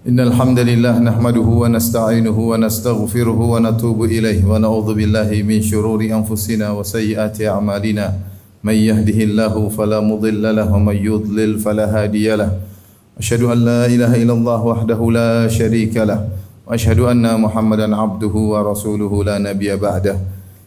Innal hamdalillah nahmaduhu wa nasta'inuhu wa nastaghfiruhu wa natubu ilayhi wa na'udzu billahi min shururi anfusina wa sayyiati a'malina. May yahdihillahu fala mudilla lahu wa may yudlil fala hadiya lahu. Asyhadu an la ilaha illallah wahdahu la syarika lahu wa asyhadu anna Muhammadan abduhu wa rasuluhu la nabiyya ba'dahu.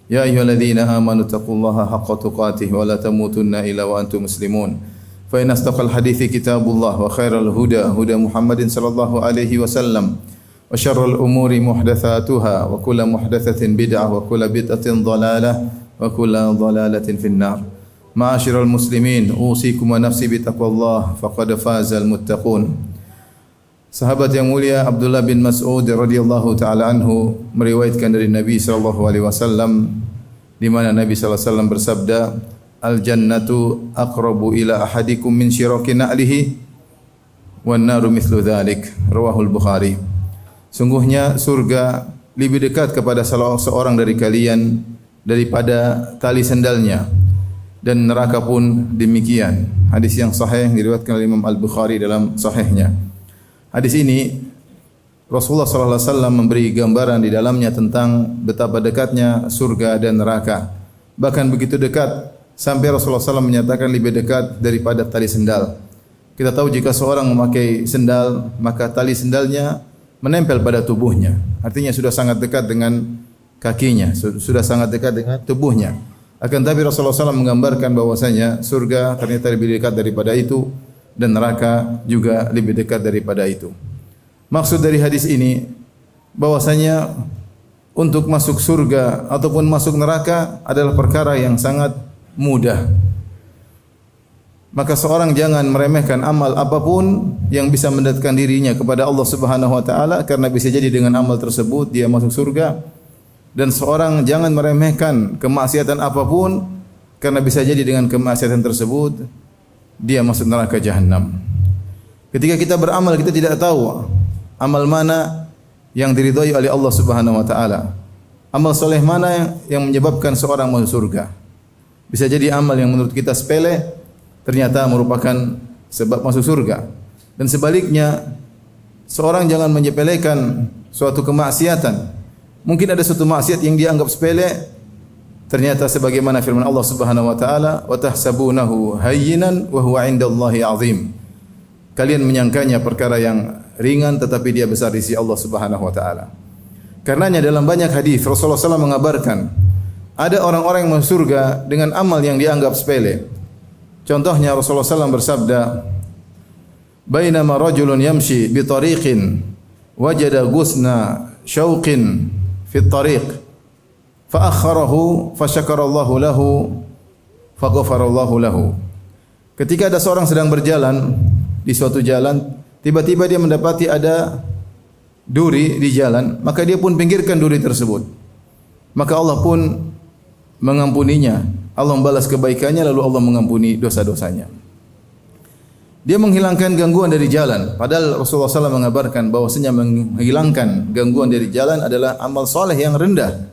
Ya ayyuhalladzina amanu taqullaha haqqa tuqatih wa la tamutunna illa wa antum muslimun. Fa inna asdaqal hadithi kitabullah wa khairal huda huda Muhammadin sallallahu alaihi wasallam wa syarrul umuri muhdatsatuha wa kullu muhdatsatin bid'ah wa kullu bid'atin dhalalah wa kullu dhalalatin finnar. Ma'asyiral muslimin, usikum wa nafsi bitaqwallah faqad fazal muttaqun. Sahabat yang mulia Abdullah bin Mas'ud radhiyallahu taala anhu meriwayatkan dari Nabi sallallahu alaihi wasallam di mana Nabi sallallahu alaihi wasallam bersabda, Al-jannatu aqrabu ila ahadikum min syiraki na'lihi wan naru mithlu dzalik. Rawahul Bukhari. Sungguhnya surga lebih dekat kepada salah seorang dari kalian daripada tali sendalnya, dan neraka pun demikian. Hadis yang sahih diriwayatkan oleh Imam Al-Bukhari dalam sahihnya. Hadis ini Rasulullah sallallahu alaihi wasallam memberi gambaran di dalamnya tentang betapa dekatnya surga dan neraka. Bahkan begitu dekat sampai Rasulullah SAW menyatakan lebih dekat daripada tali sendal. Kita tahu jika seorang memakai sendal, maka tali sendalnya menempel pada tubuhnya. Artinya sudah sangat dekat dengan kakinya, sudah sangat dekat dengan tubuhnya. Akan tapi Rasulullah SAW menggambarkan bahwasanya surga ternyata lebih dekat daripada itu, dan neraka juga lebih dekat daripada itu. Maksud dari hadis ini bahwasanya untuk masuk surga ataupun masuk neraka adalah perkara yang sangat mudah. Maka seorang jangan meremehkan amal apapun yang bisa mendekatkan dirinya kepada Allah Subhanahu wa taala, karena bisa jadi dengan amal tersebut dia masuk surga. Dan seorang jangan meremehkan kemaksiatan apapun, karena bisa jadi dengan kemaksiatan tersebut dia masuk neraka jahanam. Ketika kita beramal, kita tidak tahu amal mana yang diridhai oleh Allah Subhanahu wa taala. Amal soleh mana yang menyebabkan seorang masuk surga. Bisa jadi amal yang menurut kita sepele ternyata merupakan sebab masuk surga. Dan sebaliknya, seorang jangan menyepelekan suatu kemaksiatan. Mungkin ada suatu maksiat yang dianggap sepele, ternyata sebagaimana firman Allah Subhanahu wa taala, "Wa tahsabunahu hayyinan wa huwa 'indallahi 'azim." Kalian menyangkanya perkara yang ringan, tetapi dia besar di sisi Allah Subhanahu wa taala. Karenanya dalam banyak hadis Rasulullah SAW mengabarkan ada orang-orang yang masuk surga dengan amal yang dianggap sepele. Contohnya Rasulullah SAW bersabda, "Bainama rajulun yamshi bi tariqin wajada ghusna syauqin fi tariq fa akharahu fa syakarallahu lahu fa ghafarallahu lahu." Ketika ada seorang sedang berjalan di suatu jalan, tiba-tiba dia mendapati ada duri di jalan, maka dia pun pinggirkan duri tersebut. Maka Allah pun mengampuninya. Allah membalas kebaikannya, lalu Allah mengampuni dosa-dosanya. Dia menghilangkan gangguan dari jalan. Padahal Rasulullah SAW mengabarkan bahwasanya menghilangkan gangguan dari jalan adalah amal soleh yang rendah.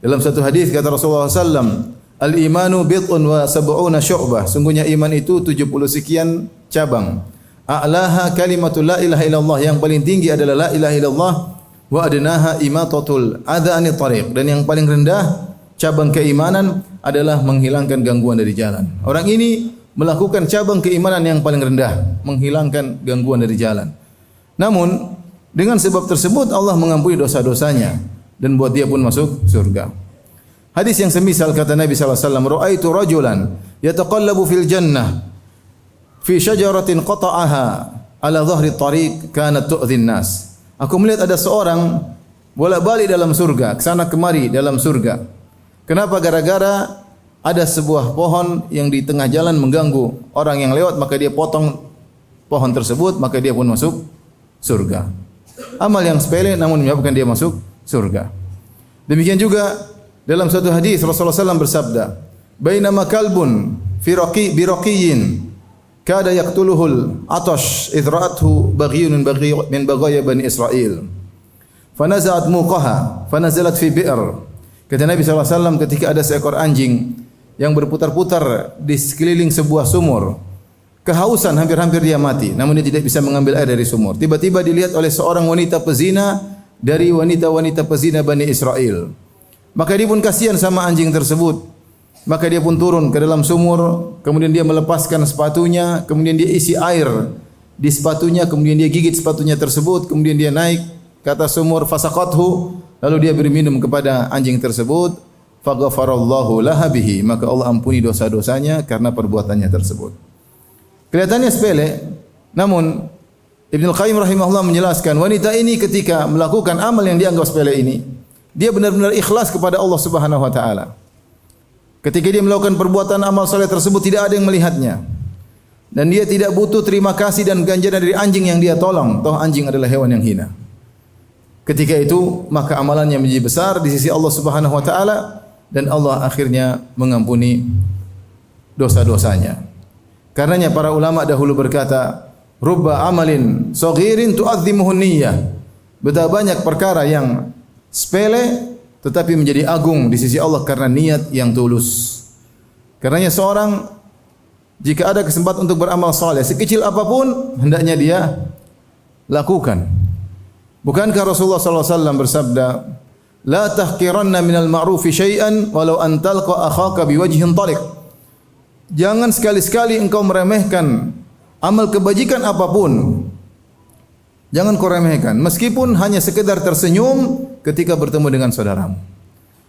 Dalam satu hadis kata Rasulullah SAW, "Al-imanu bid'un wa sab'una syu'bah." Sungguhnya iman itu 70 sekian cabang. A'laha kalimatul la ilaha illallah. Yang paling tinggi adalah la ilaha illallah. Wa adnaha imatatul adza anit tariq. Dan yang paling rendah cabang keimanan adalah menghilangkan gangguan dari jalan. Orang ini melakukan cabang keimanan yang paling rendah, menghilangkan gangguan dari jalan. Namun dengan sebab tersebut Allah mengampuni dosa-dosanya dan buat dia pun masuk surga. Hadis yang semisal kata Nabi sallallahu alaihi wasallam, "Ra'aitu rajulan yataqallabu fil jannah fi syajaratin qata'aha ala dhahri tariq kanat tu'dhin nas." Aku melihat ada seorang bolak-balik dalam surga, ke sana kemari dalam surga. Kenapa? Gara-gara ada sebuah pohon yang di tengah jalan mengganggu orang yang lewat, maka dia potong pohon tersebut, maka dia pun masuk surga. Amal yang sepele namun menyebabkan dia masuk surga. Demikian juga dalam satu hadis Rasulullah SAW bersabda, "Bainama kalbun fi raqiyin kada yaqtuluhul atash idra'athu baghiyun min baghaya bani Israil. Fanaza'at muqaha fanazalat fi bi'r." Kata Nabi SAW, ketika ada seekor anjing yang berputar-putar di sekeliling sebuah sumur, kehausan, hampir-hampir dia mati, namun dia tidak bisa mengambil air dari sumur. Tiba-tiba dilihat oleh seorang wanita pezina dari wanita-wanita pezina Bani Israel. Maka dia pun kasihan sama anjing tersebut. Maka dia pun turun ke dalam sumur, kemudian dia melepaskan sepatunya, kemudian dia isi air di sepatunya, kemudian dia gigit sepatunya tersebut, kemudian dia naik ke atas sumur, fasaqathu, lalu dia beri minum kepada anjing tersebut, faghfarallahu laha bihi, maka Allah ampuni dosa-dosanya karena perbuatannya tersebut. Kelihatannya sepele, namun Ibnu Qayyim rahimahullah menjelaskan wanita ini ketika melakukan amal yang dianggap sepele ini, dia benar-benar ikhlas kepada Allah Subhanahu wa taala. Ketika dia melakukan perbuatan amal soleh tersebut tidak ada yang melihatnya. Dan dia tidak butuh terima kasih dan ganjaran dari anjing yang dia tolong. Toh anjing adalah hewan yang hina. Ketika itu maka amalannya menjadi besar di sisi Allah Subhanahu wa taala dan Allah akhirnya mengampuni dosa-dosanya. Karenanya para ulama dahulu berkata, rubba amalin saghirin tu'azzimuhu niyyah. Betapa banyak perkara yang sepele tetapi menjadi agung di sisi Allah karena niat yang tulus. Karenanya seorang jika ada kesempatan untuk beramal saleh sekecil apapun hendaknya dia lakukan. Bukankah Rasulullah sallallahu alaihi wasallam bersabda, "La tahqiranna minal ma'rufi syai'an walau an talqa akhaka biwajhin taliq." Jangan sekali-sekali engkau meremehkan amal kebajikan apapun. Jangan kau remehkan, meskipun hanya sekedar tersenyum ketika bertemu dengan saudaramu.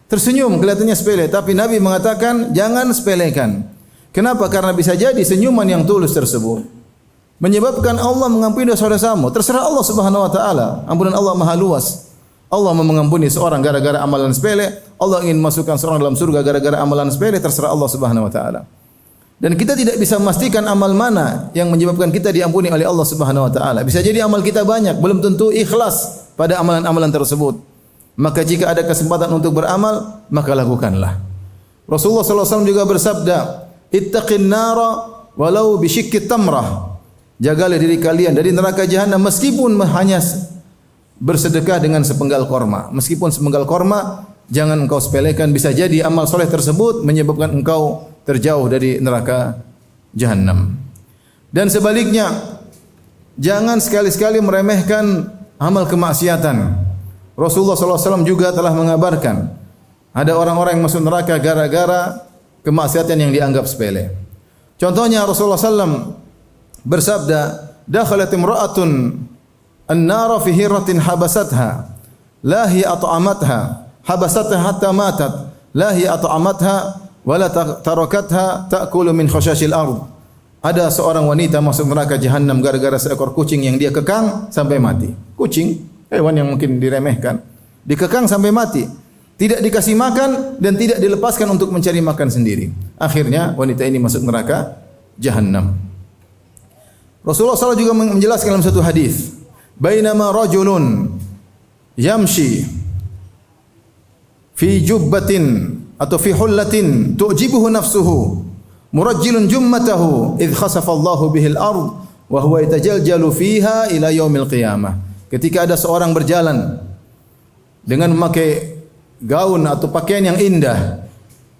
Tersenyum kelihatannya sepele, tapi Nabi mengatakan jangan sepelekan. Kenapa? Karena bisa jadi senyuman yang tulus tersebut menyebabkan Allah mengampuni dosa-dosamu. Terserah Allah Subhanahu wa taala. Ampunan Allah Maha luas. Allah mau mengampuni seorang gara-gara amalan sepele, Allah ingin masukkan seorang dalam surga gara-gara amalan sepele, terserah Allah Subhanahu wa taala. Dan kita tidak bisa memastikan amal mana yang menyebabkan kita diampuni oleh Allah Subhanahu wa taala. Bisa jadi amal kita banyak, belum tentu ikhlas pada amalan-amalan tersebut. Maka jika ada kesempatan untuk beramal, maka lakukanlah. Rasulullah sallallahu alaihi wasallam juga bersabda, "Ittaqin nara walau bisyiqqit tamrah." Jagalah diri kalian dari neraka jahanam meskipun hanya bersedekah dengan sepenggal korma. Meskipun sepenggal korma, jangan engkau sepelekan, bisa jadi amal soleh tersebut menyebabkan engkau terjauh dari neraka jahanam. Dan sebaliknya, jangan sekali-sekali meremehkan amal kemaksiatan. Rasulullah SAW juga telah mengabarkan ada orang-orang yang masuk neraka gara-gara kemaksiatan yang dianggap sepele. Contohnya Rasulullah SAW bersabda, "Dakhalat imra'atun an-nara fi hirratin habasatha, la hiya at'amatha, habasatha hatta matat, la hiya at'amatha wala tarakatha ta'kulu min khashashil ard." Ada seorang wanita masuk neraka jahanam gara-gara seekor kucing yang dia kekang sampai mati. Kucing, hewan yang mungkin diremehkan, dikekang sampai mati, tidak dikasih makan dan tidak dilepaskan untuk mencari makan sendiri. Akhirnya wanita ini masuk neraka jahanam. Rasulullah SAW juga menjelaskan dalam satu hadis, "Bainama rajulun yamshi fi jubbatin atau fi hullatin tu'jibuhu nafsuhu murajjilun jummatahu idh khasafa Allahu bihil ard wa huwa yatajaljalu fiha ila yaumil qiyamah." Ketika ada seorang berjalan dengan memakai gaun atau pakaian yang indah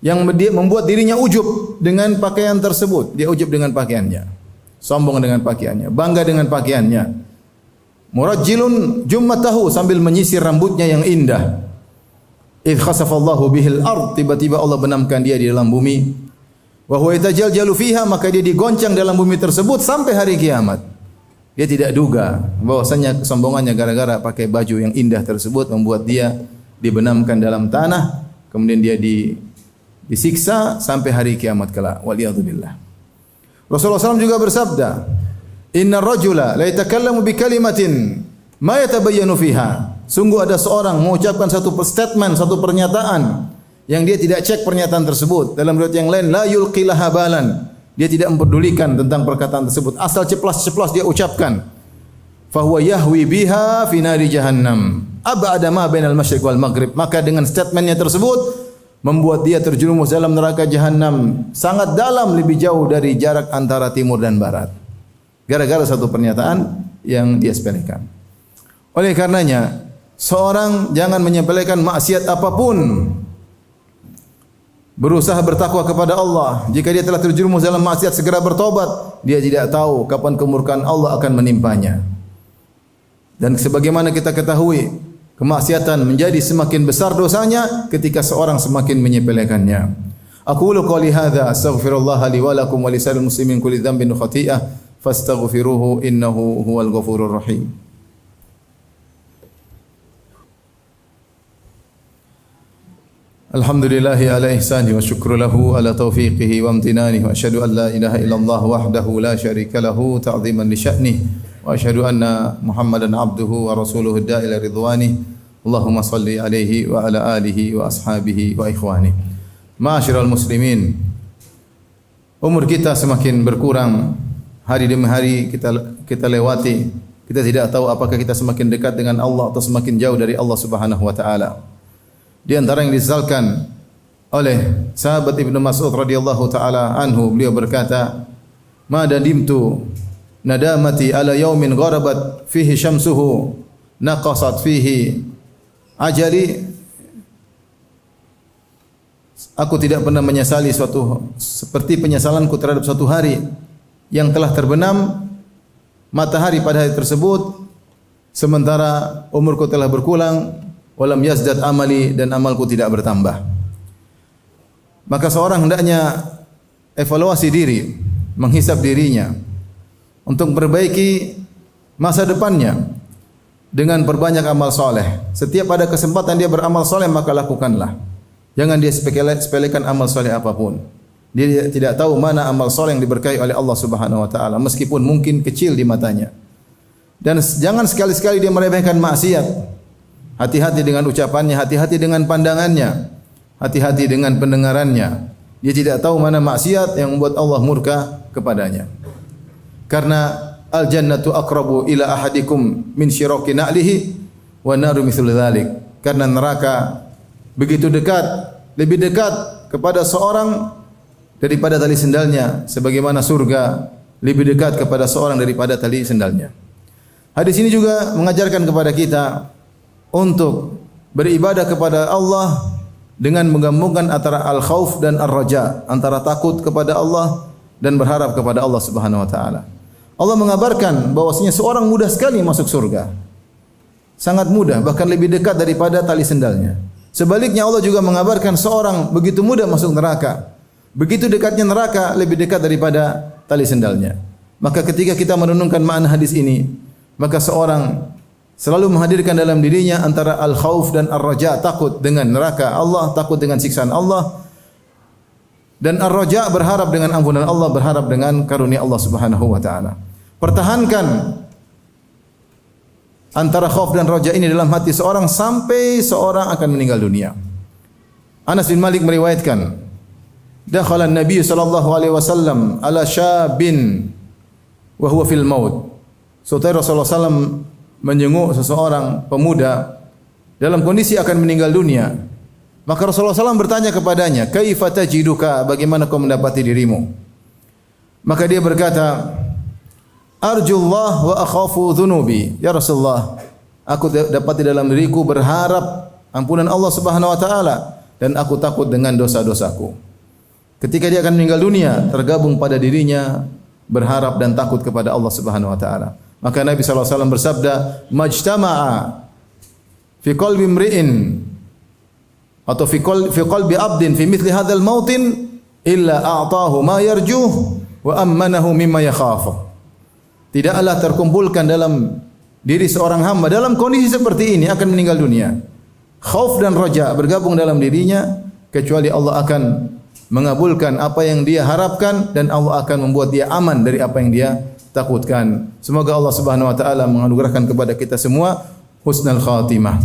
yang membuat dirinya ujub dengan pakaian tersebut, dia ujub dengan pakaiannya, sombong dengan pakaiannya, bangga dengan pakaiannya. Murajjilun jummatahu, sambil menyisir rambutnya yang indah. Idh khasafallahu bihil ard, tiba-tiba Allah benamkan dia di dalam bumi. Wa huwa yatajaljalu fiha, maka dia digoncang dalam bumi tersebut sampai hari kiamat. Dia tidak duga bahwasanya kesombongannya gara-gara pakai baju yang indah tersebut membuat dia dibenamkan dalam tanah, kemudian dia disiksa sampai hari kiamat kelak. Waliyadzubillah. Rasulullah SAW juga bersabda, "Inna rajula la yatakallamu bi kalimatin ma yatabayyanu fiha." Sungguh ada seorang mengucapkan satu statement, satu pernyataan yang dia tidak cek pernyataan tersebut. Dalam riwayat yang lain, la yulqi laha balan. Dia tidak memperdulikan tentang perkataan tersebut. Asal ceplas-ceplos dia ucapkan. Fahuwa yahwi biha fi nari jahannam. Ab'ada ma bainal masyriq wal maghrib. Maka dengan statementnya tersebut membuat dia terjerumus dalam neraka jahanam sangat dalam, lebih jauh dari jarak antara timur dan barat. Gara-gara satu pernyataan yang dia sepelekan. Oleh karenanya, seorang jangan menyepelekan maksiat apapun. berusaha bertakwa kepada Allah. Jika dia telah terjerumus dalam maksiat, segera bertobat. Dia tidak tahu kapan kemurkaan Allah akan menimpanya. Dan sebagaimana kita ketahui, kemaksiatan menjadi semakin besar dosanya ketika seorang semakin menyepelekannya. Aqulu qouli hadza astaghfirullah li wa lakum wa lisa'il muslimin kulli dhanbin wa khati'ah fastaghfiruhu innahu huwal ghafurur rahim. Alhamdulillahi ala ihsani wa syukru lahu ala taufiqihi wa amtinanihi wa asyhadu an la ilaha illallah wahdahu la syarika lahu ta'ziman li sya'nihi wa asyhadu anna Muhammadan abduhu wa rasuluhu da'ila ridwanihi. Allahumma salli alaihi wa ala alihi wa ashabihi wa ikhwani. Ma'asyiral muslimin, umur kita semakin berkurang, hari demi hari kita lewati. Kita tidak tahu apakah kita semakin dekat dengan Allah atau semakin jauh dari Allah Subhanahu wa taala. Di antara yang disesalkan oleh sahabat Ibnu Mas'ud radhiyallahu taala anhu, beliau berkata, "Ma dadimtu nadamati ala yaumin gharabat fihi syamsuhu naqasat fihi ajali." Aku tidak pernah menyesali seperti penyesalanku terhadap suatu hari yang telah terbenam matahari pada hari tersebut, sementara umurku telah berkurang, walam yazdad amali, dan amalku tidak bertambah. Maka seorang hendaknya evaluasi diri, menghisap dirinya untuk memperbaiki masa depannya dengan perbanyak amal soleh. Setiap ada kesempatan dia beramal soleh, maka lakukanlah. Jangan dia sepelekan amal soleh apapun. Dia tidak tahu mana amal soleh yang diberkahi oleh Allah Subhanahu wa taala, meskipun mungkin kecil di matanya. Dan jangan sekali-sekali dia meremehkan maksiat. Hati-hati dengan ucapannya, hati-hati dengan pandangannya, hati-hati dengan pendengarannya. Dia tidak tahu mana maksiat yang membuat Allah murka kepadanya. Karena al-jannatu aqrabu ila ahadikum min syiraki na'lihi wa naru mithlu dzalik. Karena neraka begitu dekat, lebih dekat kepada seorang daripada tali sendalnya, sebagaimana surga lebih dekat kepada seorang daripada tali sendalnya. Hadis ini juga mengajarkan kepada kita untuk beribadah kepada Allah dengan menggabungkan antara al-khauf dan ar-raja, antara takut kepada Allah dan berharap kepada Allah Subhanahu wa taala. Allah mengabarkan bahwasanya seorang mudah sekali masuk surga. Sangat mudah, bahkan lebih dekat daripada tali sendalnya. Sebaliknya Allah juga mengabarkan seorang begitu mudah masuk neraka. Begitu dekatnya neraka, lebih dekat daripada tali sendalnya. Maka ketika kita merenungkan makna hadis ini, maka seorang selalu menghadirkan dalam dirinya antara al-khauf dan ar-raja, takut dengan neraka Allah, takut dengan siksaan Allah, dan ar-raja berharap dengan ampunan Allah, berharap dengan karunia Allah Subhanahu wa taala. Pertahankan antara khauf dan raja ini dalam hati seorang sampai seorang akan meninggal dunia. Anas bin Malik meriwayatkan, dakhala an-nabiy sallallahu alaihi wasallam ala syabin wa huwa fil maut. Saudara Rasulullah sallallahu menjenguk seseorang pemuda dalam kondisi akan meninggal dunia. Maka Rasulullah SAW bertanya kepadanya, kaifa tajiduka, bagaimana kau mendapati dirimu? Maka dia berkata, arjullah wa akhafu dhunubi. Ya Rasulullah, aku dapati dalam diriku berharap ampunan Allah Subhanahu wa taala dan aku takut dengan dosa-dosaku. Ketika dia akan meninggal dunia, tergabung pada dirinya berharap dan takut kepada Allah Subhanahu wa taala. Maka Nabi SAW bersabda, majtama'a fi qalbi imri'in atau fi qalbi abdin fi mithli hadzal mautin illa a'tahu ma yarjuh wa ammanahu mimma yakhafu. Tidaklah terkumpulkan dalam diri seorang hamba dalam kondisi seperti ini akan meninggal dunia, khauf dan raja bergabung dalam dirinya, kecuali Allah akan mengabulkan apa yang dia harapkan dan Allah akan membuat dia aman dari apa yang dia takutkan. Semoga Allah Subhanahu wa taala menganugerahkan kepada kita semua husnul khatimah.